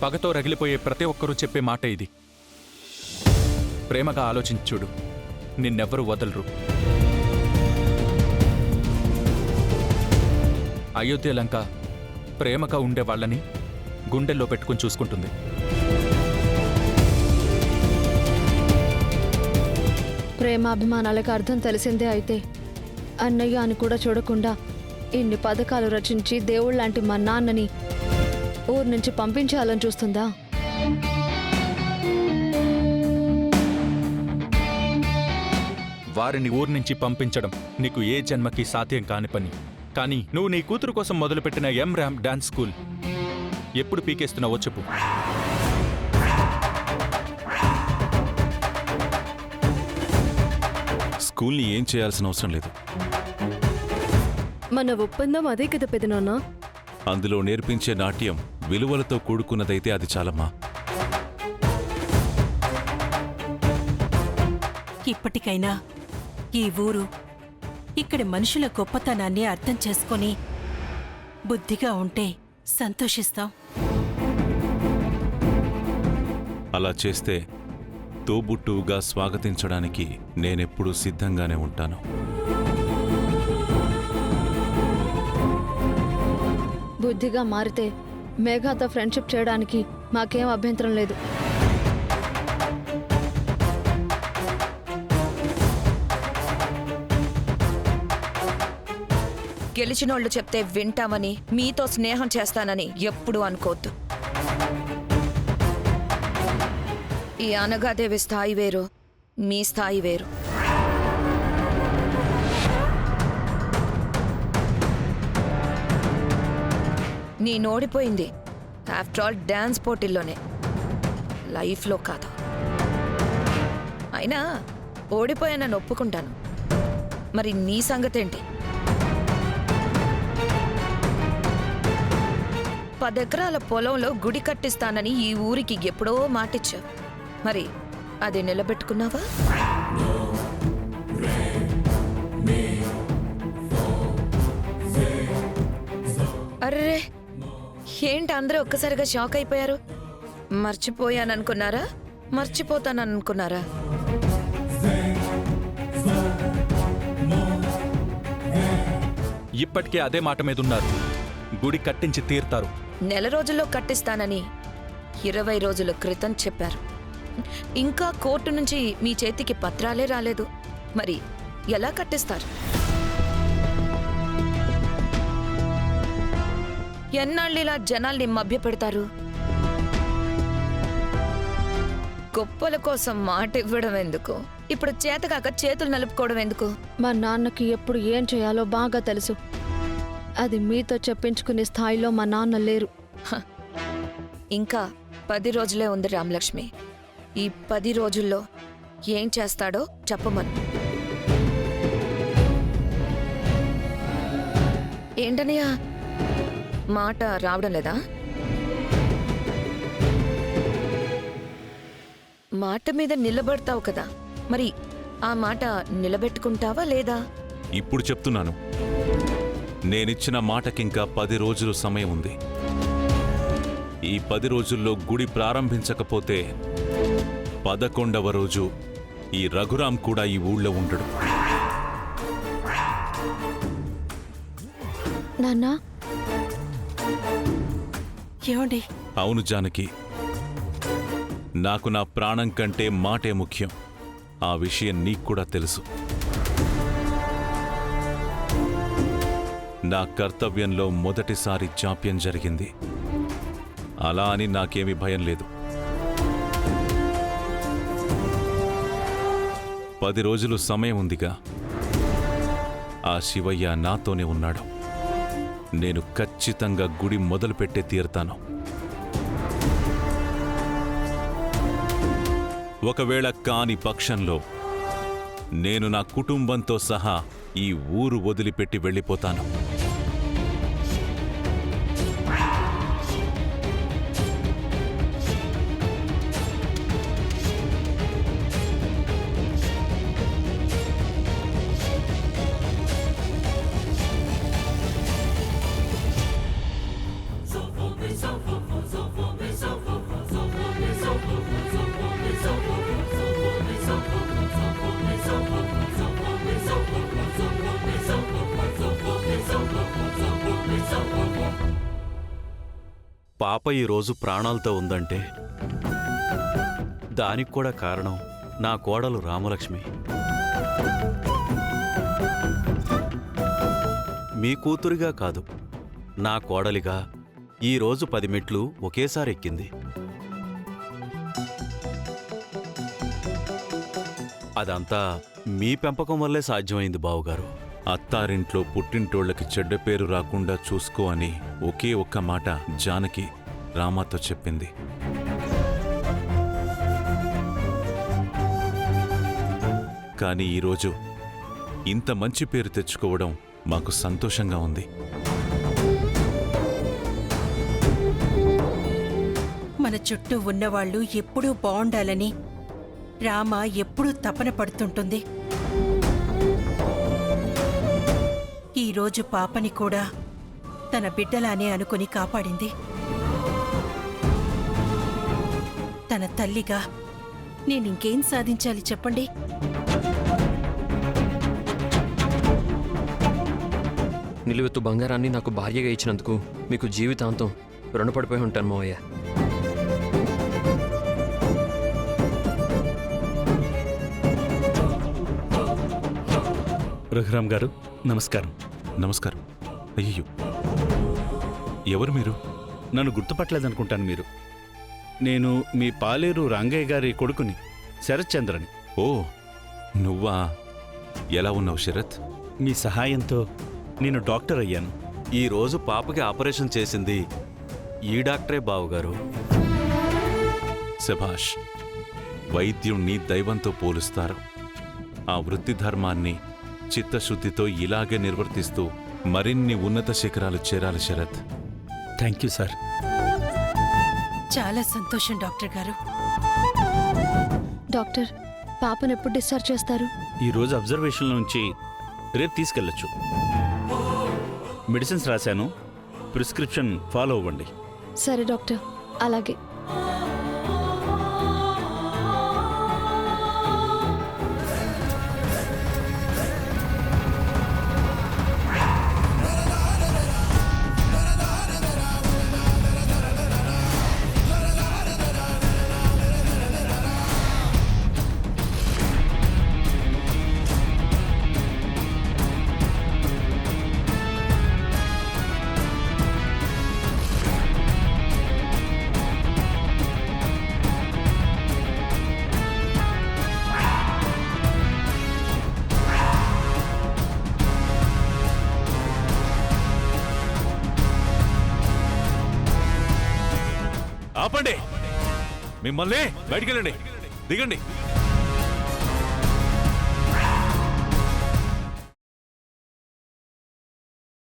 పగతో రగిలిపోయే ప్రతి ఒక్కరూ చెప్పే మాట ఇది. ప్రేమగా ఆలోచించుడు, నిన్నెవ్వరూ వదలరు. అయోధ్య లంక ప్రేమగా ఉండే వాళ్ళని గుండెల్లో పెట్టుకుని చూసుకుంటుంది. ప్రేమాభిమానాలకు అర్థం తెలిసిందే అయితే అన్నయ్య అని కూడా చూడకుండా ఇన్ని పథకాలు రచించి దేవుళ్ళలాంటి మా నాన్నని ఊరు నుంచి పంపించాలని చూస్తుందా? వారిని ఊరు నుంచి పంపించడం నీకు ఏ జన్మకి సాధ్యం కాని పని. కానీ నువ్వు నీ కూతురు కోసం మొదలుపెట్టిన M-RAM డాన్స్ స్కూల్ ఎప్పుడు పీకేస్తున్నావో చెప్పు. స్కూల్ని ఏం చేయాల్సిన అవసరం లేదు. మన ఒప్పందం అదే కదా పెదనాన్న. అందులో నేర్పించే నాట్యం విలువలతో కూడుకున్నదైతే అది చాలమ్మా. ఇప్పటికైనా ఈ ఊరు ఇక్కడి మనుషుల గొప్పతనాన్ని అర్థం చేసుకొని బుద్ధిగా ఉంటే సంతోషిస్తాం. అలా చేస్తే తోబుట్టువుగా స్వాగతించడానికి నేనెప్పుడూ సిద్ధంగానే ఉంటాను. బుద్ధిగా మారితే మేఘాతో ఫ్రెండ్షిప్ చేయడానికి మాకేం అభ్యంతరం లేదు. గెలిచినోళ్లు చెప్తే వింటామని, మీతో స్నేహం చేస్తానని ఎప్పుడూ అనుకోవద్దు. ఈ అనగాదేవి స్థాయి వేరు, మీ స్థాయి వేరు. నీ నోడిపోయింది ఆఫ్టర్ ఆల్ డాన్స్ పోటీల్లోనే, లైఫ్లో కాదు. అయినా ఓడిపోయానని ఒప్పుకుంటాను. మరి నీ సంగతేంటి? 10 ఎకరాల పొలంలో గుడి కట్టిస్తానని ఈ ఊరికి ఎప్పుడో మాటిచ్చావు. మరి అది నిలబెట్టుకున్నావా? అర్రే, ఏంటి అందరూ ఒక్కసారిగా షాక్ అయిపోయారు? మర్చిపోయాననుకున్నారా? మర్చిపోతాననుకున్నారా? ఇప్పటికే అదే మాట మీద ఉన్నారు. గుడి కట్టించి తీరుతారు. నెల రోజుల్లో కట్టిస్తానని 20 రోజుల క్రితం చెప్పారు. ఇంకా కోర్టు నుంచి మీ చేతికి పత్రాలే రాలేదు. మరి ఎలా కట్టిస్తారు? ఎన్నాళ్ళిలా జనాల్ని మభ్యపెడతారు? గొప్పల కోసం మాట ఇవ్వడం ఎందుకు? ఇప్పుడు చేతకాక చేతులు నలుపుకోవడం ఎందుకు? మా నాన్నకి ఎప్పుడు ఏం చేయాలో బాగా తెలుసు. అది మీతో చెప్పించుకునే స్థాయిలో మా నాన్న లేరు. ఇంకా 10 రోజులే ఉంది రామలక్ష్మి. ఈ 10 రోజుల్లో ఏం చేస్తాడో చెప్పమను. ఏంటనియా, మాట రావడం లేదా? మాట మీద నిలబడతావు కదా, మరి ఆ మాట నిలబెట్టుకుంటావా లేదా? ఇప్పుడు చెప్తున్నాను, నేనిచ్చిన మాటకింకా 10 రోజులు సమయం ఉంది. ఈ 10 రోజుల్లో గుడి ప్రారంభించకపోతే 11వ రోజు ఈ రఘురాం కూడా ఈ ఊళ్ళో ఉండడు. నాన్నా, ఏమండి? అవును జానకి, నాకు నా ప్రాణం కంటే మాటే ముఖ్యం. ఆ విషయం నీకు కూడా తెలుసు. నా కర్తవ్యంలో మొదటిసారి జాప్యం జరిగింది. అలా అని నాకేమీ భయం లేదు. 10 రోజులు సమయం ఉందిగా. ఆ శివయ్య నాతోనే ఉన్నాడు. నేను ఖచ్చితంగా గుడి మొదలుపెట్టే తీరుతాను. ఒకవేళ కాని పక్షంలో నేను నా కుటుంబంతో సహా ఈ ఊరు వదిలిపెట్టి వెళ్ళిపోతాను. So పాప ఈరోజు ప్రాణాలతో ఉందంటే దానికి కూడా కారణం నా కోడలు రామలక్ష్మి. మీ కూతురిగా కాదు, నా కోడలిగా ఈరోజు 10 మెట్లు ఒకేసారి ఎక్కింది. అదంతా మీ పెంపకం వల్లే సాధ్యమైంది బావుగారు. అత్తారింట్లో పుట్టింటోళ్లకి చెడ్డ పేరు రాకుండా చూసుకో అని ఒకే ఒక్క మాట జానకి రామాతో చెప్పింది. కానీ ఈరోజు ఇంత మంచి పేరు తెచ్చుకోవడం మాకు సంతోషంగా ఉంది. మన చుట్టూ ఉన్నవాళ్లు ఎప్పుడూ బావుండాలని రామ ఎప్పుడూ తపన పడుతుంటుంది. ఈరోజు పాపని కూడా తన బిడ్డలానే అనుకుని కాపాడింది. తన తల్లిగా నేనింకేం సాధించాలి చెప్పండి? నిలువెత్తు బంగారాన్ని నాకు భార్యగా ఇచ్చినందుకు మీకు జీవితాంతం రుణపడిపోయి ఉంటాను మావయ్య. రఘురామ్ గారు నమస్కారం. నమస్కారం. అయ్యో, ఎవరు మీరు? నన్ను గుర్తుపట్టలేదనుకుంటాను మీరు. నేను మీ పాలేరు రంగయ్య గారి కొడుకుని, శరత్ చంద్రని. ఓ, నువ్వా? ఎలా ఉన్నావు శరత్? మీ సహాయంతో నేను డాక్టర్ అయ్యాను. ఈరోజు పాపకి ఆపరేషన్ చేసింది ఈ డాక్టరే బావుగారు. శభాష్. వైద్యుణ్ణి దైవంతో పోలుస్తారు. ఆ వృత్తి ధర్మాన్ని చిత్తశుద్ధితో ఇలాగే నిర్వర్తిస్తూ మరిన్ని ఉన్నత శిఖరాలు చేరాలి శరత్. Thank you sir. చాలా సంతోషం డాక్టర్ గారు. డాక్టర్, పాపను ఎప్పుడు డిశ్చార్జ్ చేస్తారు? ఈరోజు అబ్జర్వేషన్ నుంచి రేపు తీసుకెళ్ళొచ్చు. మెడిసిన్స్ రాశాను, ప్రిస్క్రిప్షన్ ఫాలో అవ్వండి. సరే డాక్టర్, అలాగే. ఆపండి! మిమ్మల్ని బయటికెళ్ళండి. దిగండి.